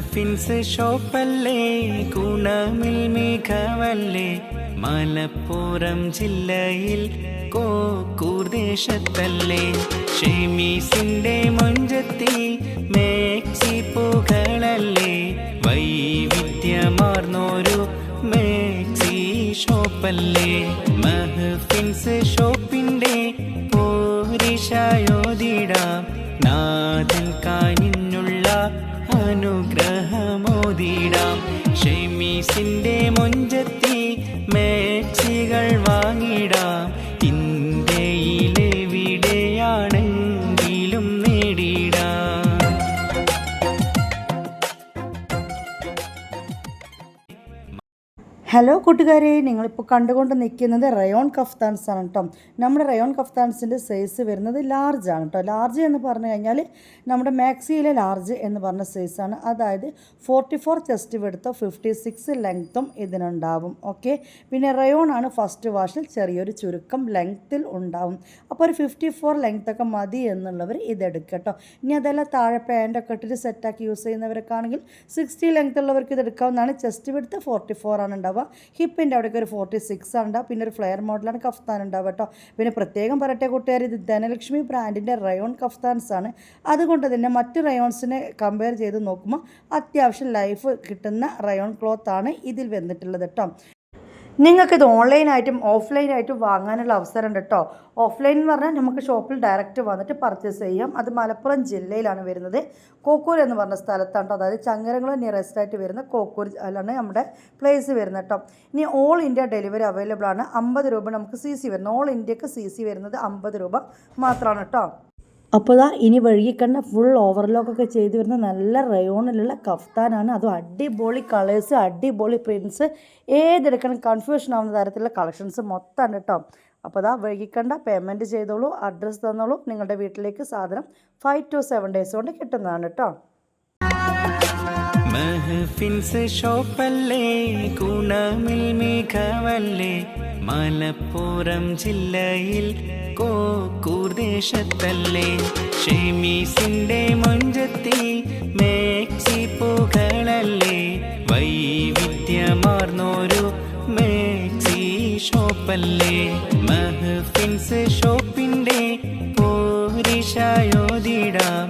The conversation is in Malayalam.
മഹഫിൻസ് ഷോപ്പല്ലേ, ഗുണമിൽ മികവല്ലേ, മലപ്പുറം ജില്ലയിൽ കോക്കൂർ ദേശത്തല്ലേ. ഷെമീസിന്റെ മൊഞ്ചത്തി മേക്സി പൂകളല്ലേ, വൈവിധ്യമാർന്നൊരു മേക്സി ഷോപ്പല്ലേ. മഹഫിൻസ് ഷോപ്പിന്റെ പോരിഷായോതിടാം, നാഥൻ കാനിന്നുള്ള അനുഗ്രഹമോതിടാം. ഷെമീസിന്റെ മൊഞ്ചത്തി മേക്സികൾ വാങ്ങിടാം, ഇന്ത്യയിലെവിടെയാണെങ്കിലും നേടിടാം. ഹലോ കൂട്ടുകാരെ, നിങ്ങളിപ്പോൾ കണ്ടുകൊണ്ട് നിൽക്കുന്നത് റയോൺ കഫ്താൻസ് ആണ് കേട്ടോ. നമ്മുടെ റയോൺ കഫ്താൻസിൻ്റെ സൈസ് വരുന്നത് ലാർജ് ആണ് കേട്ടോ. ലാർജ് എന്ന് പറഞ്ഞു കഴിഞ്ഞാൽ നമ്മുടെ മാക്സിയിലെ ലാർജ് എന്ന് പറഞ്ഞ സൈസാണ്. അതായത് 44 ചെസ്റ്റ് വിഡ്ത്തും 56 ലെങ്ത്തും ഇതിനുണ്ടാവും. ഓക്കെ, പിന്നെ റയോൺ ആണ് ഫസ്റ്റ് വാഷിൽ ചെറിയൊരു ചുരുക്കം ലെങ്ത്തിൽ ഉണ്ടാവും. അപ്പോൾ ഒരു 54 ലെങ്ത്തൊക്കെ മതി എന്നുള്ളവർ ഇതെടുക്കുക കേട്ടോ. ഇനി അതെല്ലാം താഴെ പാൻറ്റൊക്കെ ഇട്ടിട്ട് സെറ്റാക്കി യൂസ് ചെയ്യുന്നവരൊക്കെ ആണെങ്കിൽ 60 ലെങ്ത് ഉള്ളവർക്ക് ഇത് എടുക്കാവുന്നതാണ്. ചെസ്റ്റ് വിഡ്ത്ത് 44 ആണ് ഉണ്ടാവുക. ഹിപ്പിൻ്റെ അവിടേക്ക് ഒരു 46 ആണ് ഉണ്ടാവുക. പിന്നെ ഒരു ഫ്ലെയർ മോഡലാണ് കഫ്താൻ ഉണ്ടാവുക കേട്ടോ. പിന്നെ പ്രത്യേകം പറയട്ടെ കൂട്ടുകാർ, ഇത് ധനലക്ഷ്മി ബ്രാൻഡിൻ്റെ റയോൺ കഫ്താൻസ് ആണ്. അതുകൊണ്ട് തന്നെ മറ്റ് റയോൺസിനെ കമ്പയർ ചെയ്ത് നോക്കുമ്പോൾ അത്യാവശ്യം ലൈഫ് കിട്ടുന്ന റയോൺ ക്ലോത്ത് ആണ് ഇതിൽ വന്നിട്ടുള്ളത് കേട്ടോ. നിങ്ങൾക്കിത് ഓൺലൈനായിട്ടും ഓഫ്ലൈനായിട്ടും വാങ്ങാനുള്ള അവസരം ഉണ്ട് കേട്ടോ. ഓഫ്ലൈൻ എന്ന് പറഞ്ഞാൽ നമുക്ക് ഷോപ്പിൽ ഡയറക്റ്റ് വന്നിട്ട് പർച്ചേസ് ചെയ്യാം. അത് മലപ്പുറം ജില്ലയിലാണ് വരുന്നത്, കോക്കൂർ എന്ന് പറഞ്ഞ സ്ഥലത്താണ് കേട്ടോ. അതായത് ചങ്ങരംകുളം നിയറസ്റ്റ് ആയിട്ട് വരുന്ന കോക്കൂർ ആണ് നമ്മുടെ പ്ലേസ് വരുന്നത് കേട്ടോ. ഇനി ഓൾ ഇന്ത്യ ഡെലിവറി അവൈലബിൾ ആണ്. 50 രൂപ നമുക്ക് CC വരുന്നത്. ഓൾ ഇന്ത്യക്ക് CC വരുന്നത് 50 രൂപ മാത്രമാണ് കേട്ടോ. അപ്പോൾ ഇനി വഴുകിക്കണ്ട ഫുൾ ഓവർലോക്കൊക്കെ ചെയ്ത് വരുന്ന നല്ല റയോണിലുള്ള കഫ്താനാണ്. അതും അടിപൊളി കളേഴ്സ്, അടിപൊളി പ്രിൻറ്റ്സ്, ഏതെടുക്കണം കൺഫ്യൂഷൻ ആവുന്ന തരത്തിലുള്ള കളക്ഷൻസ് മൊത്തമാണ് കേട്ടോ. അപ്പോൾ വഴുകിക്കണ്ട, പേയ്മെൻറ്റ് ചെയ്തോളൂ, അഡ്രസ്സ് തന്നോളൂ. നിങ്ങളുടെ വീട്ടിലേക്ക് സാധനം 5 to 7 days കൊണ്ട് കിട്ടുന്നതാണ് കേട്ടോ. മഹഫിൻസ് ഷോപ്പല്ലേ, ഗുണമിൽ മികവല്ലേ, മലപ്പുറം ജില്ലയിൽ കോക്കൂർ ദേശത്തല്ലേ. ഷെമീസിന്റെ മൊഞ്ചത്തി മേക്സി പൂകളല്ലേ, വൈവിധ്യമാർന്നൊരു മേക്സി ഷോപ്പല്ലേ. മഹഫിൻസ് ഷോപ്പിന്റെ പോരിഷായോതിടാം,